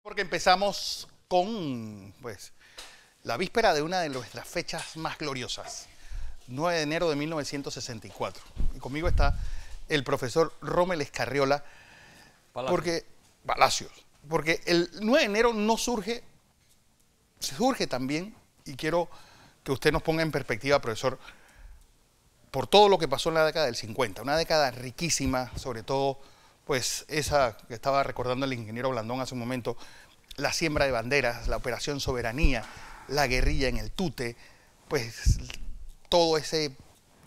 Porque empezamos con la víspera de una de nuestras fechas más gloriosas, 9 de enero de 1964. Y conmigo está el profesor Rommel Escarriola, Palacios. Porque el 9 de enero no surge también, y quiero que usted nos ponga en perspectiva, profesor, por todo lo que pasó en la década del 50, una década riquísima, sobre todo, pues esa que estaba recordando el ingeniero Blandón hace un momento, la siembra de banderas, la operación Soberanía, la guerrilla en el Tute, pues todo ese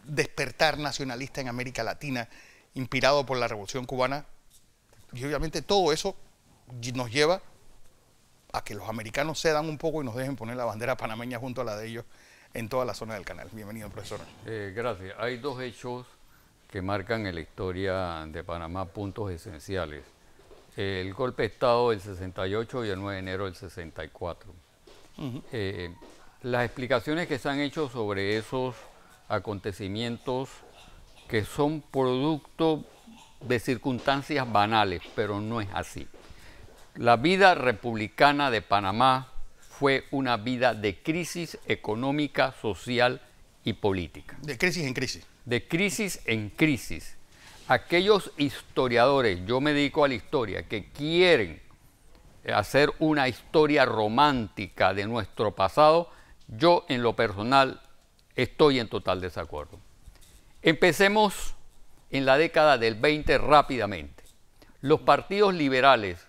despertar nacionalista en América Latina, inspirado por la Revolución Cubana, y obviamente todo eso nos lleva a que los americanos cedan un poco y nos dejen poner la bandera panameña junto a la de ellos en toda la zona del canal. Bienvenido, profesor. Gracias. Hay dos hechos que marcan en la historia de Panamá puntos esenciales. El golpe de Estado del 68 y el 9 de enero del 64. Las explicaciones que se han hecho sobre esos acontecimientos que son producto de circunstancias banales, pero no es así. La vida republicana de Panamá fue una vida de crisis económica, social y política. De crisis en crisis. De crisis en crisis. Aquellos historiadores, yo me dedico a la historia, que quieren hacer una historia romántica de nuestro pasado, yo en lo personal estoy en total desacuerdo. Empecemos en la década del 20 rápidamente. Los partidos liberales,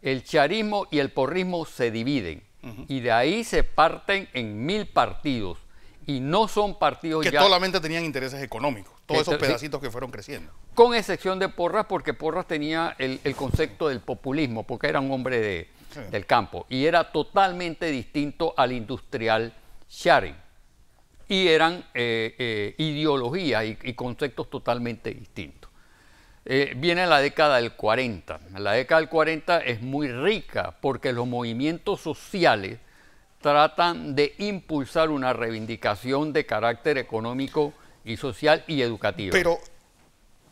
el charismo y el porrismo se dividen y de ahí se parten en 1000 partidos y no son partidos que solamente tenían intereses económicos, todos esos pedacitos que fueron creciendo. Con excepción de Porras, porque Porras tenía el concepto del populismo, porque era un hombre del campo y era totalmente distinto al industrial Sharing. Y eran ideologías y conceptos totalmente distintos. Viene la década del 40. La década del 40 es muy rica porque los movimientos sociales tratan de impulsar una reivindicación de carácter económico y social y educativo. Pero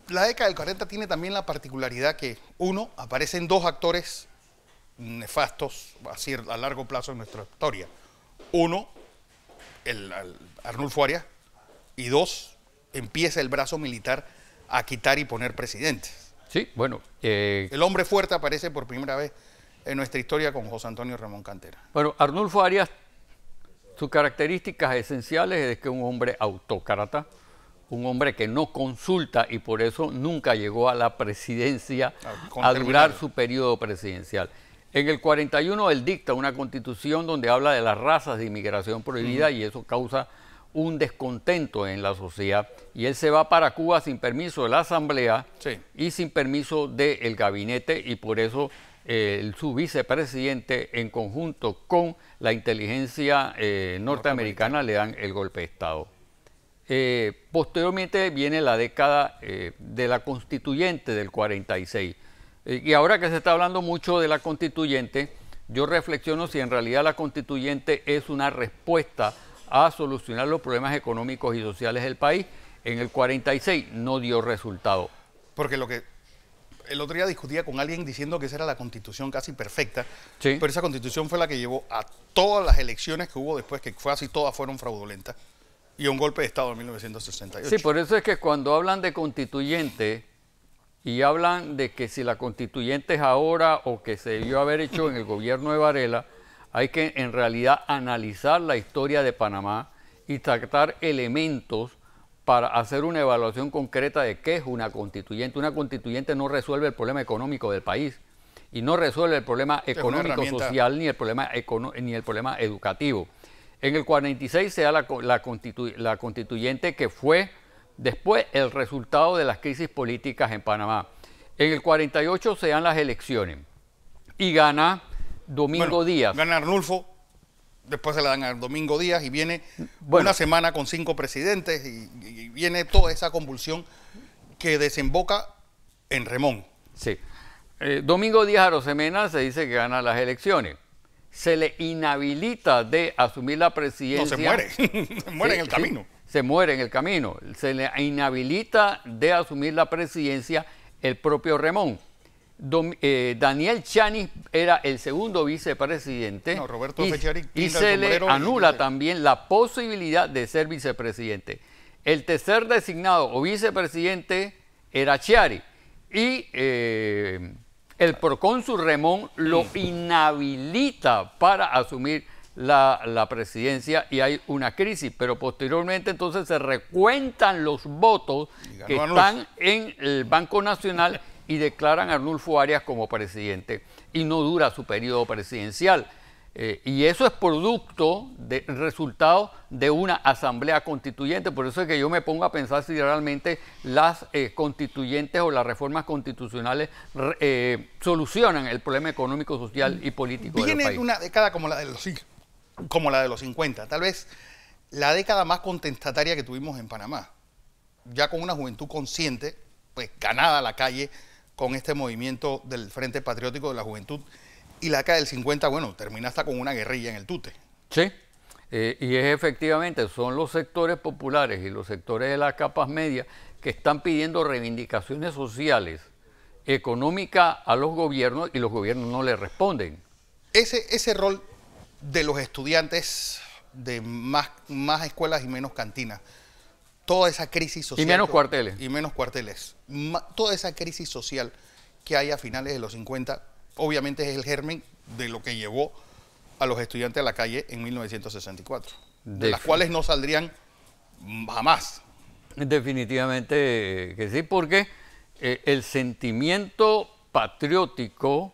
la década del 40 tiene también la particularidad que, uno, aparecen dos actores nefastos así a largo plazo en nuestra historia. Uno, Arnulfo Arias, y dos, empieza el brazo militar a quitar y poner presidentes. Sí, bueno. El hombre fuerte aparece por primera vez en nuestra historia con José Antonio Ramón Cantera. Bueno, Arnulfo Arias, sus características esenciales es que es un hombre autócrata, un hombre que no consulta y por eso nunca llegó a la presidencia a durar su periodo presidencial. En el 41 él dicta una constitución donde habla de las razas de inmigración prohibida y eso causa un descontento en la sociedad. Y él se va para Cuba sin permiso de la Asamblea y sin permiso del gabinete y por eso su vicepresidente en conjunto con la inteligencia norteamericana le dan el golpe de Estado. Posteriormente viene la década de la constituyente del 46. Y ahora que se está hablando mucho de la constituyente, yo reflexiono si en realidad la constituyente es una respuesta a solucionar los problemas económicos y sociales del país. En el 46 no dio resultado. Porque lo que el otro día discutía con alguien diciendo que esa era la constitución casi perfecta, sí, pero esa constitución fue la que llevó a todas las elecciones que hubo después, que fue así, todas fueron fraudulentas, y a un golpe de Estado en 1968. Sí, por eso es que cuando hablan de constituyente y hablan de que si la constituyente es ahora o que se debió haber hecho en el gobierno de Varela, hay que en realidad analizar la historia de Panamá y tratar elementos para hacer una evaluación concreta de qué es una constituyente. Una constituyente no resuelve el problema económico del país y no resuelve el problema económico social ni el problema educativo. En el 46 se da la constituyente que fue después el resultado de las crisis políticas en Panamá. En el 48 se dan las elecciones y gana Domingo Díaz. Gana Arnulfo, después se la dan a Domingo Díaz y viene una semana con 5 presidentes y viene toda esa convulsión que desemboca en Remón. Sí. Domingo Díaz Arosemena se dice que gana las elecciones. Se le inhabilita de asumir la presidencia. No, se muere. Se muere en el camino. Sí, se muere en el camino. Se le inhabilita de asumir la presidencia el propio Remón. Daniel Chani era el segundo vicepresidente, No, Roberto y Fechari y pinta el se le sombrero anula también la posibilidad de ser vicepresidente. El tercer designado o vicepresidente era Chiari y el procónsul Remón lo inhabilita para asumir la presidencia y hay una crisis, pero posteriormente entonces se recuentan los votos que están en el Banco Nacional y declaran a Arnulfo Arias como presidente y no dura su periodo presidencial. Y eso es producto del resultado de una asamblea constituyente. Por eso es que yo me pongo a pensar si realmente las constituyentes o las reformas constitucionales solucionan el problema económico, social y político del país. Viene una década como la de los 50, tal vez la década más contestataria que tuvimos en Panamá, ya con una juventud consciente, pues ganada a la calle con este movimiento del Frente Patriótico de la Juventud. Y la década del 50, bueno, termina hasta con una guerrilla en el tute. Sí, y es efectivamente, son los sectores populares y los sectores de las capas medias que están pidiendo reivindicaciones sociales, económicas a los gobiernos y los gobiernos no les responden. Ese rol de los estudiantes de más escuelas y menos cantinas, toda esa crisis social. Y menos cuarteles. Y menos cuarteles. Toda esa crisis social que hay a finales de los 50, obviamente es el germen de lo que llevó a los estudiantes a la calle en 1964, de las cuales no saldrían jamás. Definitivamente que sí, porque el sentimiento patriótico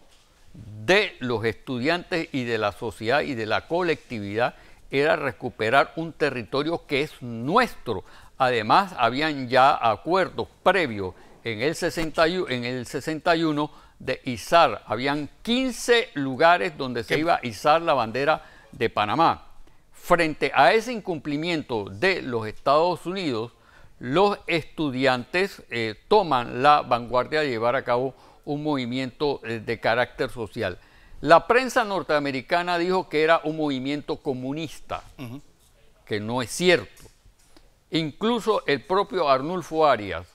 de los estudiantes y de la sociedad y de la colectividad era recuperar un territorio que es nuestro. Además, habían ya acuerdos previos en el 61 de izar. Habían 15 lugares donde se iba a izar la bandera de Panamá. Frente a ese incumplimiento de los Estados Unidos, los estudiantes toman la vanguardia de llevar a cabo un movimiento de carácter social. La prensa norteamericana dijo que era un movimiento comunista, que no es cierto. Incluso el propio Arnulfo Arias,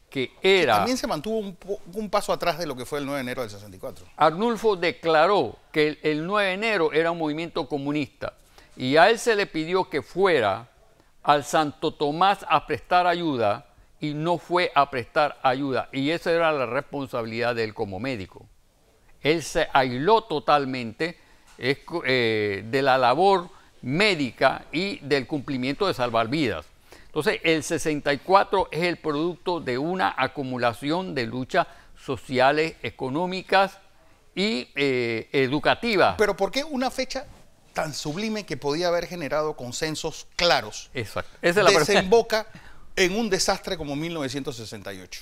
que era... También se mantuvo un paso atrás de lo que fue el 9 de enero del 64. Arnulfo declaró que el 9 de enero era un movimiento comunista y a él se le pidió que fuera al Santo Tomás a prestar ayuda y no fue a prestar ayuda. Y esa era la responsabilidad de él como médico. Él se aisló totalmente de la labor médica y del cumplimiento de salvar vidas. Entonces, el 64 es el producto de una acumulación de luchas sociales, económicas y educativas. Pero ¿por qué una fecha tan sublime que podía haber generado consensos claros? Exacto. Esa es la desemboca en un desastre como 1968.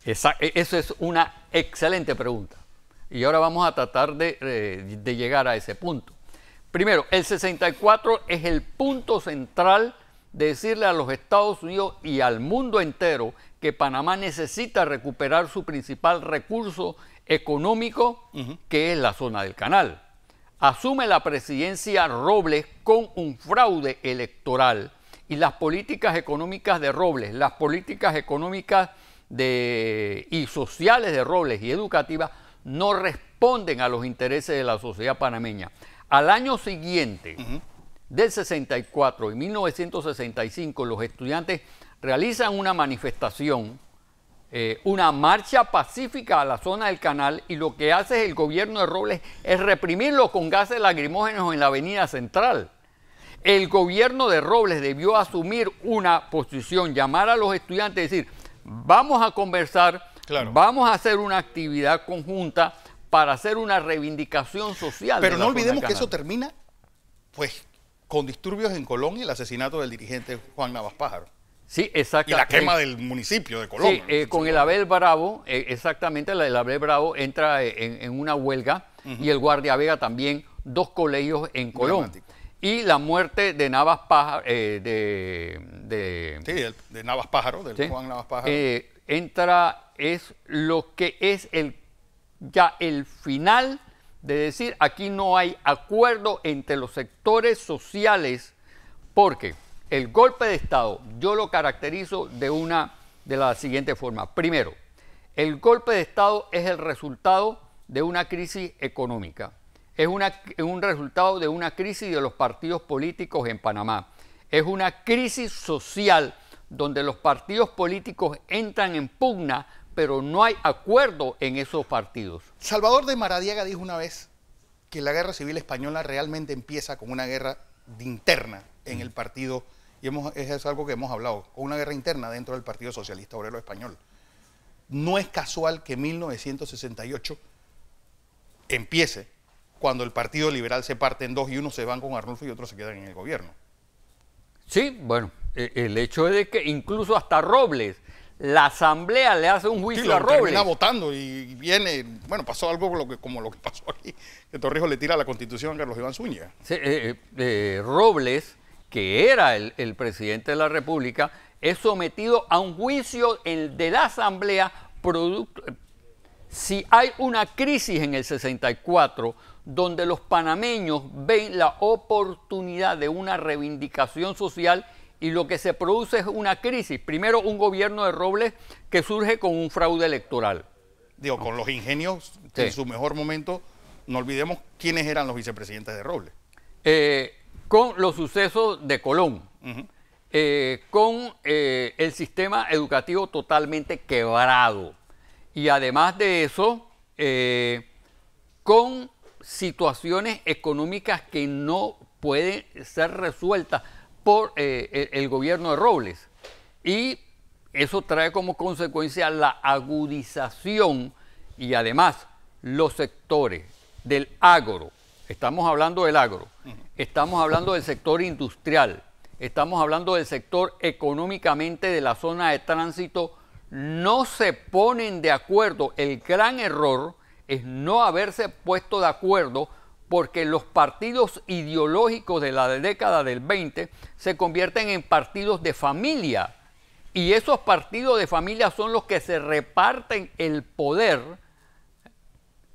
Eso es una excelente pregunta. Y ahora vamos a tratar de llegar a ese punto. Primero, el 64 es el punto central de decirle a los Estados Unidos y al mundo entero que Panamá necesita recuperar su principal recurso económico, que es la zona del canal. Asume la presidencia Robles con un fraude electoral y las políticas económicas de Robles, las políticas económicas y sociales de Robles y educativas no responden a los intereses de la sociedad panameña. Al año siguiente, del 64 y 1965, los estudiantes realizan una manifestación, una marcha pacífica a la zona del canal, y lo que hace el gobierno de Robles es reprimirlo con gases lacrimógenos en la avenida central. El gobierno de Robles debió asumir una posición, llamar a los estudiantes y decir, vamos a conversar, vamos a hacer una actividad conjunta para hacer una reivindicación social. Pero no olvidemos que eso termina, pues, con disturbios en Colón y el asesinato del dirigente Juan Navas Pájaro. Sí, exacto. Y la quema del municipio de Colón. Sí, con el Abel Bravo, exactamente, el Abel Bravo entra en una huelga y el Guardia Vega también, 2 colegios en Colón. Dramático. Y la muerte de Navas Pájaro, de Navas Pájaro, del Juan Navas Pájaro. Es lo que es ya el final de decir, aquí no hay acuerdo entre los sectores sociales, porque el golpe de Estado yo lo caracterizo de la siguiente forma. Primero, El golpe de Estado es el resultado de una crisis económica. Es un resultado de una crisis de los partidos políticos en Panamá. Es una crisis social donde los partidos políticos entran en pugna, pero no hay acuerdo en esos partidos. Salvador de Maradiaga dijo una vez que la guerra civil española realmente empieza con una guerra interna en el partido, y es algo que hemos hablado, con una guerra interna dentro del Partido Socialista Obrero Español. No es casual que 1968 empiece cuando el Partido Liberal se parte en dos y unos se van con Arnulfo y otros se quedan en el gobierno. Sí, bueno, el hecho es de que incluso hasta Robles, la Asamblea le hace un juicio a Robles. Termina votando y viene, bueno, pasó algo como lo que pasó aquí, que Torrijos le tira la Constitución a Carlos Iván Zúñiga. Sí, Robles, que era el presidente de la República, es sometido a un juicio de la Asamblea si hay una crisis en el 64 donde los panameños ven la oportunidad de una reivindicación social y lo que se produce es una crisis. Primero, un gobierno de Robles que surge con un fraude electoral. Digo, con los ingenios en su mejor momento, no olvidemos quiénes eran los vicepresidentes de Robles. Con los sucesos de Colón, con el sistema educativo totalmente quebrado y además de eso, con situaciones económicas que no pueden ser resueltas por el gobierno de Robles. Y eso trae como consecuencia la agudización y además los sectores del agro. Estamos hablando del agro, estamos hablando del sector industrial, estamos hablando del sector económicamente de la zona de tránsito, no se ponen de acuerdo. El gran error es no haberse puesto de acuerdo porque los partidos ideológicos de la década del 20 se convierten en partidos de familia y esos partidos de familia son los que se reparten el poder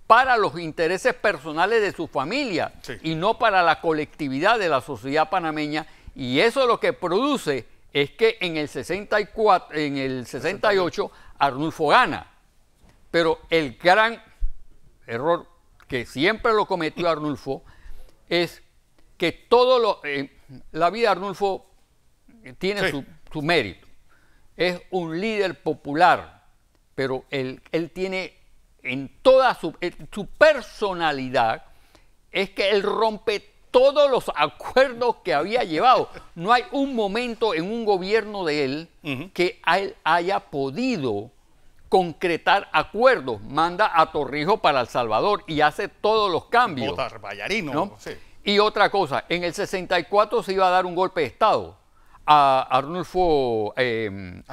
para los intereses personales de su familia y no para la colectividad de la sociedad panameña, y eso lo que produce es que en el 68 Arnulfo gana, pero el gran error que siempre lo cometió Arnulfo es que la vida de Arnulfo tiene su mérito, es un líder popular, pero él tiene en toda su personalidad, es que él rompe todos los acuerdos que había llevado. No hay un momento en un gobierno de él que él haya podido concretar acuerdos. Manda a Torrijos para El Salvador y hace todos los cambios. Votar Vallarino. ¿No? Sí. Y otra cosa, en el 64 se iba a dar un golpe de Estado a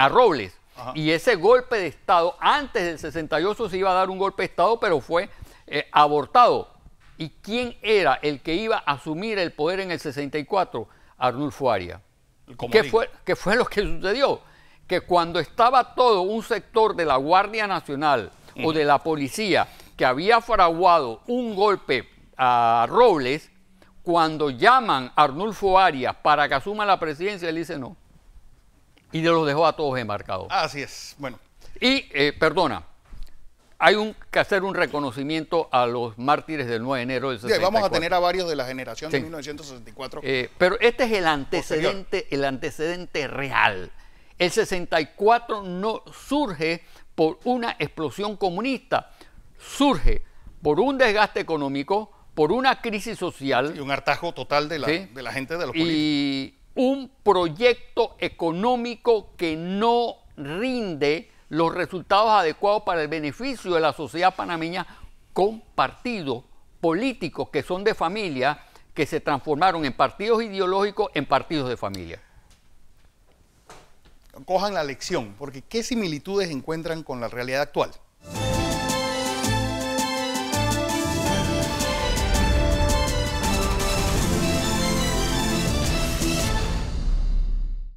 Robles. Ajá. Y ese golpe de Estado, antes del 68 se iba a dar un golpe de Estado, pero fue abortado. ¿Y quién era el que iba a asumir el poder en el 64? Arnulfo Arias. ¿Qué fue lo que sucedió? Que cuando estaba todo un sector de la Guardia Nacional o de la policía que había fraguado un golpe a Robles, cuando llaman a Arnulfo Arias para que asuma la presidencia, él dice no. Y los dejó a todos embarcados. Así es, bueno. Y, hay que hacer un reconocimiento a los mártires del 9 de enero del 64. Vamos a tener a varios de la generación de 1964. Pero este es el antecedente real. El 64 no surge por una explosión comunista, surge por un desgaste económico, por una crisis social. Y un hartazgo total de la gente, de los políticos. Y un proyecto económico que no rinde los resultados adecuados para el beneficio de la sociedad panameña, con partidos políticos que son de familia, que se transformaron en partidos ideológicos, en partidos de familia. Cojan la lección, porque ¿qué similitudes encuentran con la realidad actual?